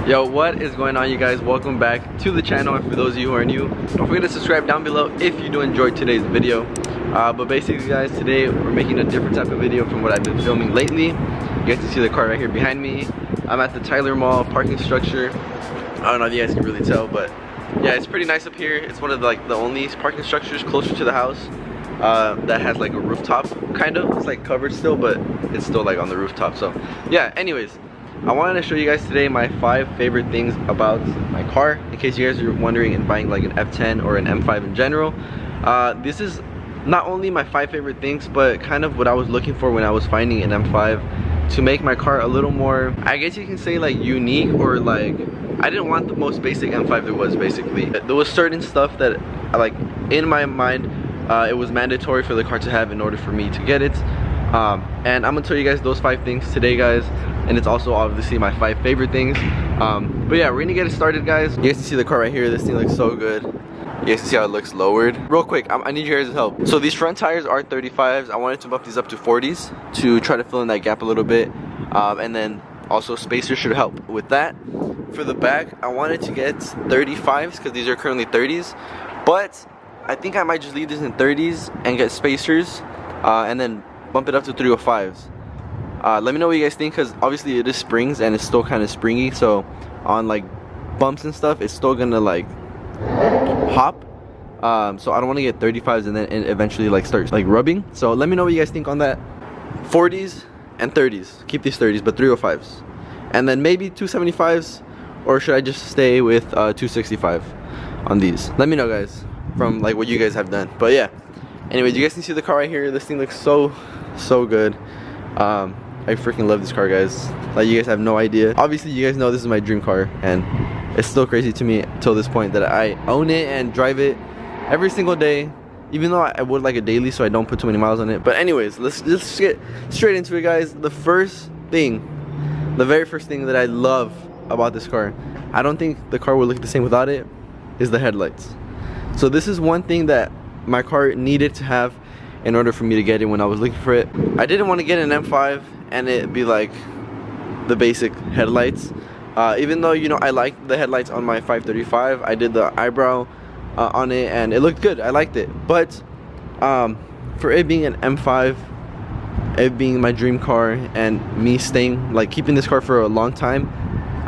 Yo, what is going on, you guys? Welcome back to the channel, and for those of you who are new, don't forget to subscribe down below if you do enjoy today's video. But basically, guys, today we're making a different type of video from what I've been filming lately. You guys can see the car right here behind me. I'm at the Tyler Mall parking structure. I don't know if you guys can really tell, but yeah, it's pretty nice up here. It's one of the only parking structures closer to the house that has like a rooftop, kind of. It's like covered still, but it's still like on the rooftop. So yeah, anyways, I wanted to show you guys today my 5 favorite things about my car, in case you guys are wondering and buying like an F10 or an M5 in general. This is not only my 5 favorite things, but kind of what I was looking for when I was finding an M5 to make my car a little more, I guess you can say, like unique, or like I didn't want the most basic M5 there was. Basically, there was certain stuff that like in my mind it was mandatory for the car to have in order for me to get it. And I'm gonna tell you guys those 5 things today, guys, and it's also obviously my 5 favorite things. But yeah, we're gonna get it started, guys. You guys can see the car right here. This thing looks so good. You guys can see how it looks lowered. Real quick, I need your guys' help. So these front tires are 35s. I wanted to bump these up to 40s to try to fill in that gap a little bit, and then also spacers should help with that. For the back, I wanted to get 35s because these are currently 30s, but I think I might just leave this in 30s and get spacers, and then bump it up to 305s. Let me know what you guys think, because obviously it is springs and it's still kind of springy, so on like bumps and stuff it's still gonna like hop. So I don't want to get 35s and then eventually like start like rubbing. So let me know what you guys think on that. 40s and 30s, keep these 30s, but 305s, and then maybe 275s, or should I just stay with 265 on these? Let me know, guys, from like what you guys have done. But yeah, anyways, you guys can see the car right here. This thing looks so good. I freaking love this car, guys. Like, you guys have no idea. Obviously you guys know this is my dream car, and it's still crazy to me till this point that I own it and drive it every single day, even though I would like a daily so I don't put too many miles on it. But anyways, let's just get straight into it, guys. The very first thing that I love about this car, I don't think the car would look the same without it, is the headlights. So this is one thing that my car needed to have in order for me to get it when I was looking for it. I didn't want to get an M5 and it be like the basic headlights, even though, you know, I liked the headlights on my 535. I did the eyebrow on it and it looked good. I liked it, but for it being an M5, it being my dream car, and me staying, like, keeping this car for a long time,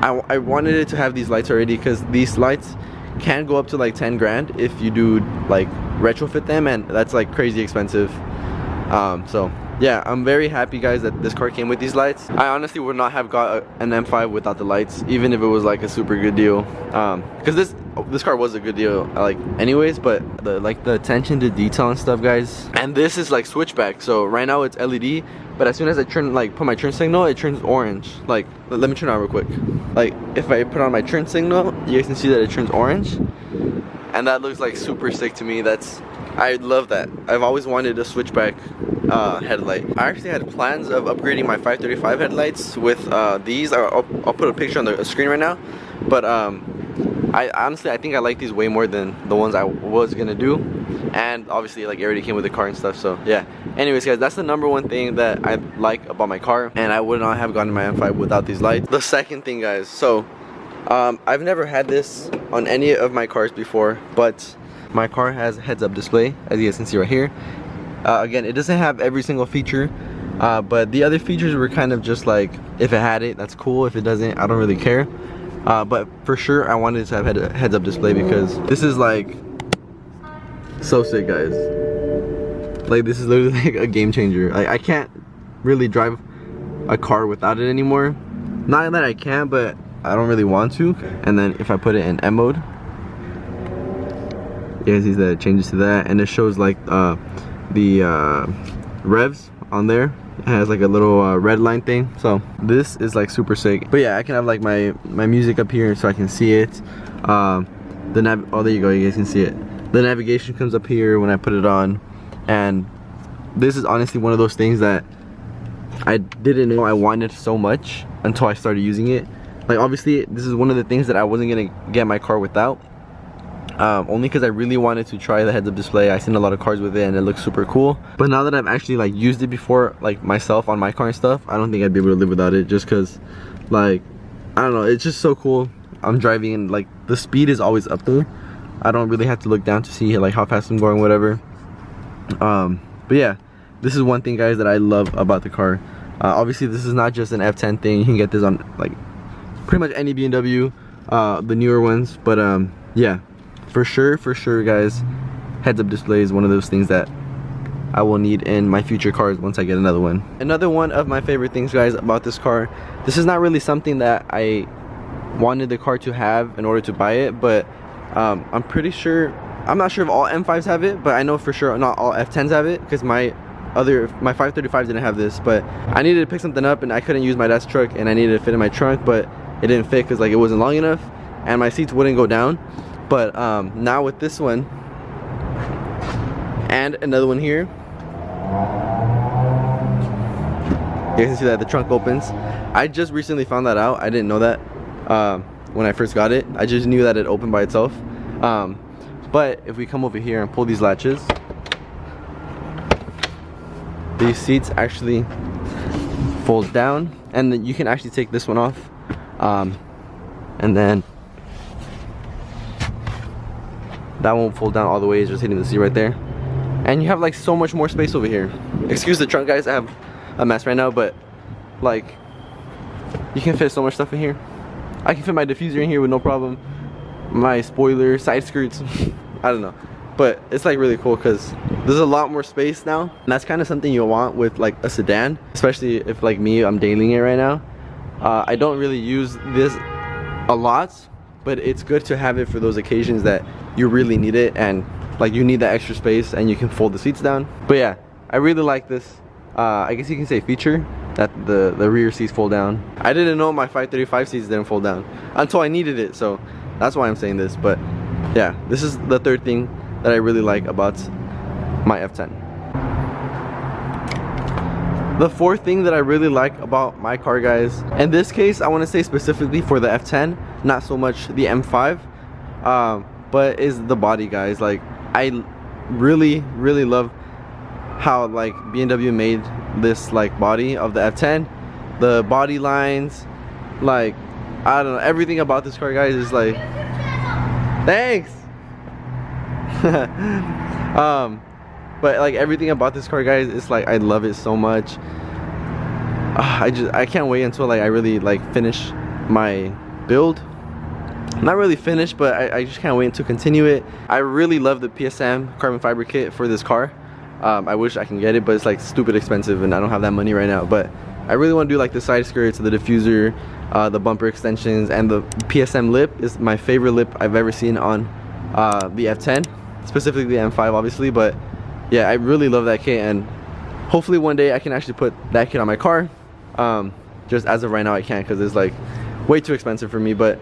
I wanted it to have these lights already, because these lights can go up to like 10 grand if you do like retrofit them, and that's like crazy expensive. So yeah, I'm very happy, guys, that this car came with these lights. I honestly would not have got an M5 without the lights, even if it was like a super good deal, because this car was a good deal like anyways. But the attention to detail and stuff, guys. And this is like switchback, so right now it's LED, but as soon as I put my turn signal, it turns orange. Like, let me turn it on real quick. Like, if I put on my turn signal, you guys can see that it turns orange, and that looks like super sick to me. I love that. I've always wanted a switchback headlight. I actually had plans of upgrading my 535 headlights with these. I'll put a picture on the screen right now, but I honestly think I like these way more than the ones I was gonna do, and obviously like it already came with the car and stuff. So yeah, anyways, guys, that's the #1 thing that I like about my car, and I would not have gotten my M5 without these lights. The second thing, guys, so I've never had this on any of my cars before, but my car has a heads-up display, as you guys can see right here. Again, it doesn't have every single feature, but the other features were kind of just like, if it had it, that's cool. If it doesn't, I don't really care. But for sure, I wanted to have a heads-up display, because this is like so sick, guys. Like, this is literally like a game changer. I can't really drive a car without it anymore. Not that I can, but I don't really want to. And then if I put it in M mode, you guys see that it changes to that, and it shows like the revs on there. It has like a little red line thing, so this is like super sick. But yeah, I can have like my music up here so I can see it. Oh, there you go, you guys can see it. The navigation comes up here when I put it on, and this is honestly one of those things that I didn't know I wanted so much until I started using it. Like, obviously this is one of the things that I wasn't gonna get my car without, only because I really wanted to try the heads-up display. I seen a lot of cars with it and it looks super cool, but now that I've actually like used it before, like myself on my car and stuff, I don't think I'd be able to live without it, just because like I don't know, it's just so cool. I'm driving and like the speed is always up there. I don't really have to look down to see like how fast I'm going, whatever. But yeah, this is one thing, guys, that I love about the car. Obviously this is not just an F10 thing. You can get this on like pretty much any BMW, the newer ones. But yeah, for sure guys, heads up display is one of those things that I will need in my future cars once I get another one. Another one of my favorite things, guys, about this car, this is not really something that I wanted the car to have in order to buy it, but I'm pretty sure, I'm not sure if all M5s have it, but I know for sure not all F10s have it, because my 535 didn't have this. But I needed to pick something up and I couldn't use my dad's truck, and I needed to fit in my trunk, but it didn't fit because like it wasn't long enough and my seats wouldn't go down. But now with this one and another one here, you can see that the trunk opens. I just recently found that out. I didn't know that when I first got it. I just knew that it opened by itself. But if we come over here and pull these latches, these seats actually fold down, and then you can actually take this one off, and then that won't fold down all the way. It's just hitting the seat right there, and you have like so much more space over here. Excuse the trunk, guys, I have a mess right now, but like you can fit so much stuff in here. I can fit my diffuser in here with no problem, my spoiler, side skirts, I don't know, but it's like really cool because there's a lot more space now, and that's kind of something you'll want with like a sedan, especially if like me, I'm dailying it right now. I don't really use this a lot, but it's good to have it for those occasions that you really need it, and like you need that extra space and you can fold the seats down. But yeah, I really like this, I guess you can say feature, that the rear seats fold down. I didn't know my 535 seats didn't fold down until I needed it, so that's why I'm saying this. But yeah, this is the third thing that I really like about my F10. The fourth thing that I really like about my car, guys, in this case I want to say specifically for the F10, not so much the M5, but is the body, guys. Like I really love how like BMW made this like body of the F10, the body lines, like I don't know, everything about this car, guys, is like, thanks. But like everything about this car, guys, is like I love it so much. I can't wait until like I really like finish my build. Not really finished, but I just can't wait to continue it. I really love the PSM carbon fiber kit for this car. I wish I can get it, but it's like stupid expensive and I don't have that money right now. But I really want to do like the side skirts, the diffuser, the bumper extensions, and the PSM lip is my favorite lip I've ever seen on the F10, specifically the M5 obviously. But yeah, I really love that kit, and hopefully one day I can actually put that kit on my car. Just as of right now I can't because it's like way too expensive for me. But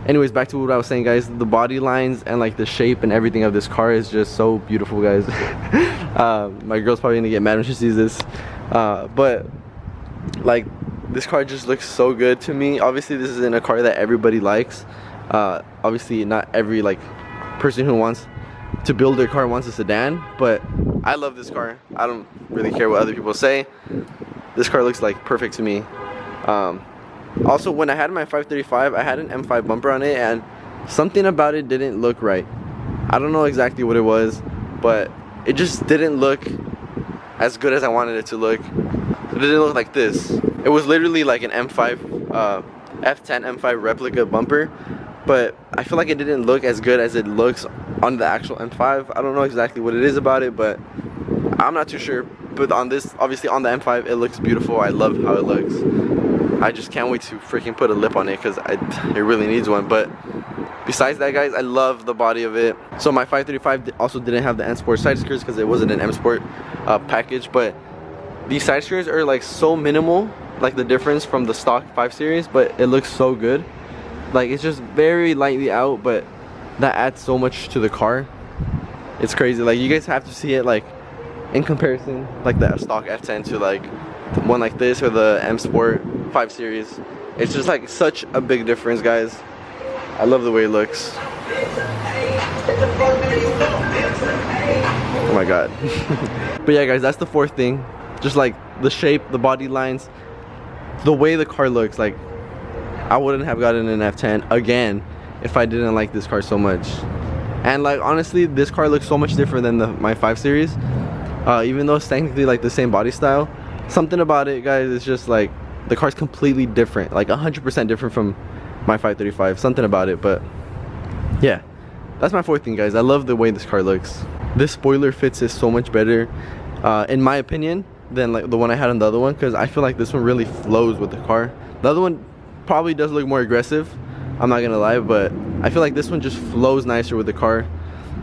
anyways, back to what I was saying, guys, the body lines and like the shape and everything of this car is just so beautiful, guys. My girl's probably gonna get mad when she sees this, but like this car just looks so good to me. Obviously this isn't a car that everybody likes. Obviously not every like person who wants to build their car wants a sedan, but I love this car. I don't really care what other people say. This car looks like perfect to me. Also, when I had my 535, I had an M5 bumper on it, and something about it didn't look right. I don't know exactly what it was, but it just didn't look as good as I wanted it to look. It didn't look like this. It was literally like an M5, F10 M5 replica bumper, but I feel like it didn't look as good as it looks on the actual M5. I don't know exactly what it is about it, but I'm not too sure. But on this, obviously on the M5, it looks beautiful. I love how it looks. I just can't wait to freaking put a lip on it because it really needs one. But besides that, guys, I love the body of it. So my 535 also didn't have the M Sport side skirts because it wasn't an M Sport package. But these side skirts are like so minimal, like the difference from the stock 5 Series, but it looks so good. Like it's just very lightly out, but that adds so much to the car. It's crazy. Like you guys have to see it like in comparison, like the stock F10 to like one like this or the M Sport 5 Series. It's just like such a big difference, guys. I love the way it looks. Oh my god. But yeah, guys, that's the fourth thing. Just like the shape, the body lines, the way the car looks. Like I wouldn't have gotten an F10 again if I didn't like this car so much. And like honestly, this car looks so much different than my 5 Series. Even though it's technically like the same body style, something about it, guys, is just like the car's completely different, like 100% different from my 535. Something about it. But yeah, that's my 4th thing, guys. I love the way this car looks. This spoiler fits it so much better, in my opinion, than like the one I had on the other one, because I feel like this one really flows with the car. The other one probably does look more aggressive, I'm not gonna lie, but I feel like this one just flows nicer with the car,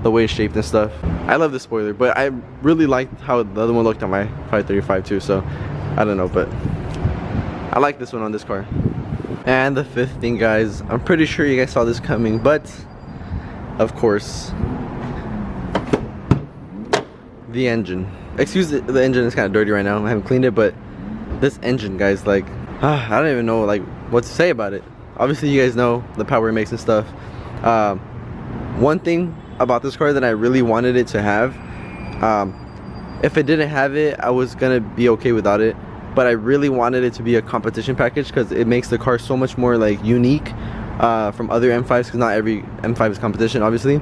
the way it's shaped and stuff. I love the spoiler, but I really liked how the other one looked on my 535 too, so I don't know, but I like this one on this car. And the 5th thing, guys, I'm pretty sure you guys saw this coming, but of course, the engine. Excuse the engine is kind of dirty right now, I haven't cleaned it, but this engine, guys, like I don't even know like what to say about it. Obviously you guys know the power it makes and stuff. One thing about this car that I really wanted it to have, if it didn't have it, I was gonna be okay without it, but I really wanted it to be a competition package, because it makes the car so much more like unique from other M5s, because not every M5 is competition, obviously.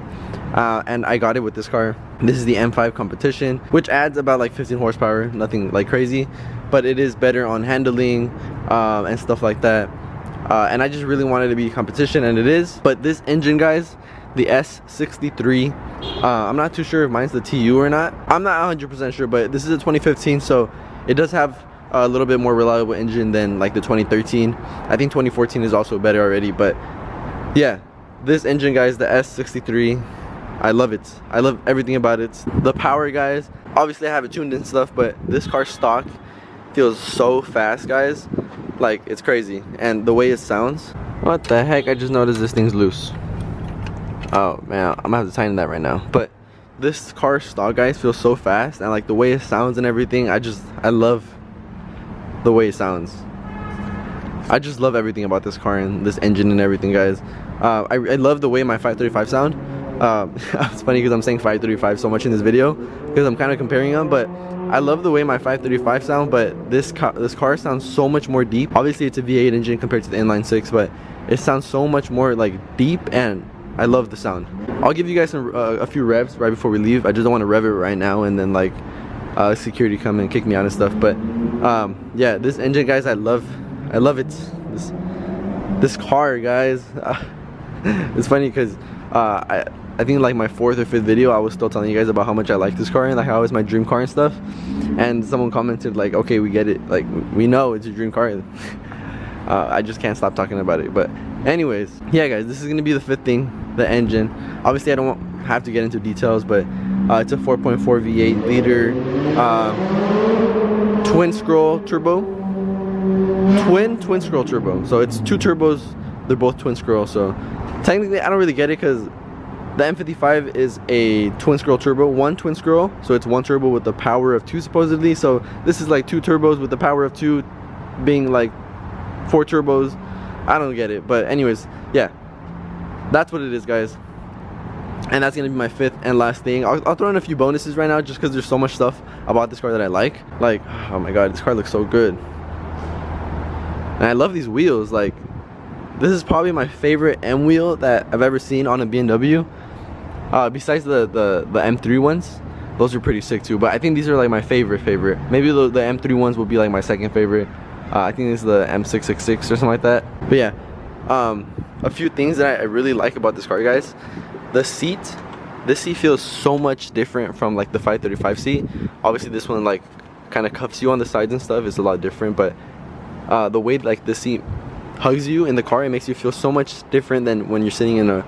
And I got it with this car. This is the M5 competition, which adds about like 15 horsepower, nothing like crazy, but it is better on handling and stuff like that. And I just really wanted it to be competition, and it is. But this engine, guys, the S63, I'm not too sure if mine's the TU or not. I'm not 100% sure, but this is a 2015, so it does have a little bit more reliable engine than like the 2013. I think 2014 is also better already, but yeah, this engine, guys, the S63, I love it. I love everything about it. The power, guys, obviously I have it tuned and stuff, but this car stock feels so fast, guys, like it's crazy. And the way it sounds, what the heck, I just noticed this thing's loose. Oh man, I'm gonna have to tighten that right now. But this car stock, guys, feels so fast, and like the way it sounds and everything, I love the way it sounds. I just love everything about this car and this engine and everything, guys. I love the way my 535 sound. It's funny because I'm saying 535 so much in this video because I'm kind of comparing them, but I love the way my 535 sound, but this car sounds so much more deep. Obviously it's a V8 engine compared to the inline 6, but it sounds so much more like deep, and I love the sound. I'll give you guys a few revs right before we leave. I just don't want to rev it right now and then like security come and kick me out and stuff. But yeah, this engine, guys, I love it. This car, guys. It's funny because I think like my 4th or 5th video, I was still telling you guys about how much I like this car and like how it's my dream car and stuff. And someone commented like, okay, we get it, like we know it's your dream car. I just can't stop talking about it. But anyways, yeah, guys, this is gonna be the 5th thing, the engine. Obviously I don't have to get into details, but it's a 4.4 V8 liter twin scroll turbo, twin scroll turbo. So it's 2 turbos, they're both twin scroll. So technically I don't really get it because the M55 is a twin scroll turbo, 1 twin scroll, so it's 1 turbo with the power of 2 supposedly. So this is like 2 turbos with the power of 2 being like 4 turbos. I don't get it, but anyways, yeah, that's what it is, guys. And that's gonna be my 5th and last thing. I'll throw in a few bonuses right now just because there's so much stuff about this car that I like. Like, oh my god, this car looks so good. And I love these wheels. Like, this is probably my favorite M wheel that I've ever seen on a BMW. Besides the M3 ones, those are pretty sick too. But I think these are like my favorite. Maybe the M3 ones will be like my 2nd favorite. I think this is the M666 or something like that. But yeah, a few things that I really like about this car, guys. The seat. This seat feels so much different from like the 535 seat. Obviously this one like kind of cuffs you on the sides and stuff. It's a lot different, but the way like the seat hugs you in the car, it makes you feel so much different than when you're sitting in a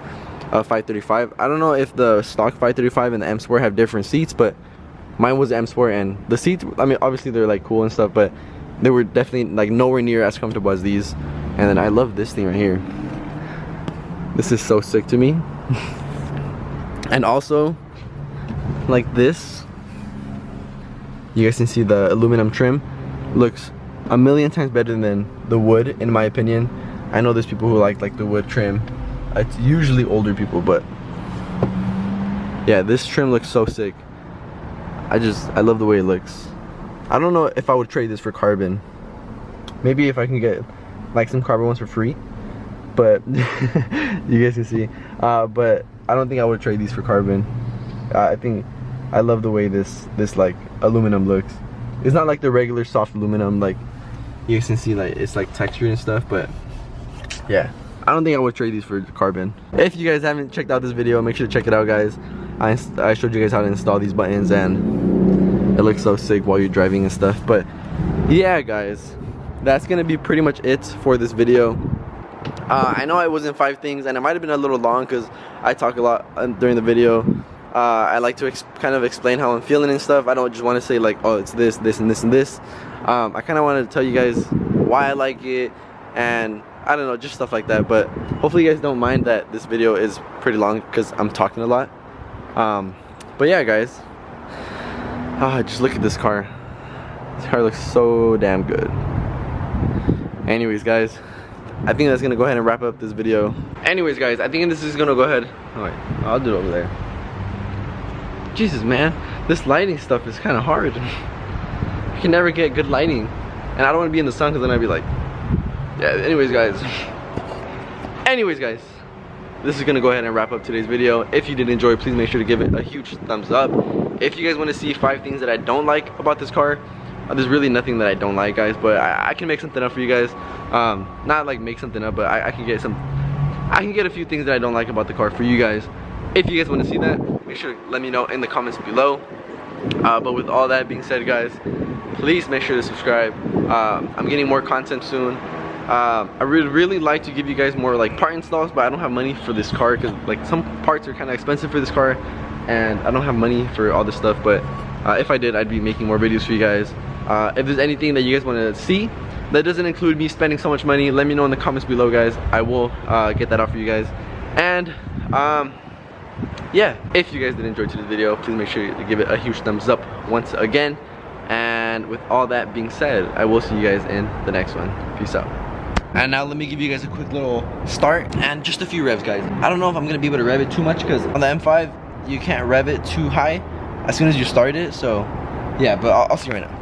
535. I don't know if the stock 535 and the M Sport have different seats, but mine was the M Sport, and the seats, I mean, obviously they're like cool and stuff, but they were definitely like nowhere near as comfortable as these. And then I love this thing right here. This is so sick to me. And also like this, you guys can see the aluminum trim looks a million times better than the wood, in my opinion. I know there's people who like the wood trim. It's usually older people, but yeah, this trim looks so sick. I love the way it looks. I don't know if I would trade this for carbon. Maybe if I can get like some carbon ones for free, but you guys can see. But I don't think I would trade these for carbon. I think I love the way this like aluminum looks. It's not like the regular soft aluminum, like you guys can see, like it's like textured and stuff. But yeah, I don't think I would trade these for carbon. If you guys haven't checked out this video, make sure to check it out, guys. I showed you guys how to install these buttons, and it looks so sick while you're driving and stuff. But yeah, guys, that's gonna be pretty much it for this video. I know it wasn't 5 things, and it might have been a little long because I talk a lot during the video. I like to kind of explain how I'm feeling and stuff. I don't just want to say like, oh, it's this, this, and this, and this. I kind of wanted to tell you guys why I like it, and I don't know, just stuff like that. But hopefully you guys don't mind that this video is pretty long because I'm talking a lot. But yeah, guys, just look at this car. This car looks so damn good. Anyways, guys, I think that's gonna go ahead and wrap up this video. Anyways, guys, I think this is gonna go ahead. Oh wait, I'll do it over there. Jesus, man, this lighting stuff is kind of hard. I can never get good lighting, and I don't want to be in the sun because then I'd be like, yeah. Anyways, guys, this is gonna go ahead and wrap up today's video. If you did enjoy, please make sure to give it a huge thumbs up. If you guys want to see 5 things that I don't like about this car, there's really nothing that I don't like, guys, but I can make something up for you guys. Not like make something up, but I can get a few things that I don't like about the car for you guys. If you guys want to see that, make sure to let me know in the comments below. But with all that being said, guys, please make sure to subscribe. I'm getting more content soon. I would really like to give you guys more like part installs, but I don't have money for this car because like some parts are kind of expensive for this car, and I don't have money for all this stuff. But if I did, I'd be making more videos for you guys. If there's anything that you guys want to see that doesn't include me spending so much money, let me know in the comments below, guys. I will get that out for you guys. And yeah, if you guys did enjoy today's video, please make sure to give it a huge thumbs up once again. And with all that being said, I will see you guys in the next one. Peace out. And now let me give you guys a quick little start and just a few revs, guys. I don't know if I'm gonna be able to rev it too much because on the M5 you can't rev it too high as soon as you start it. So yeah, but I'll see you right now.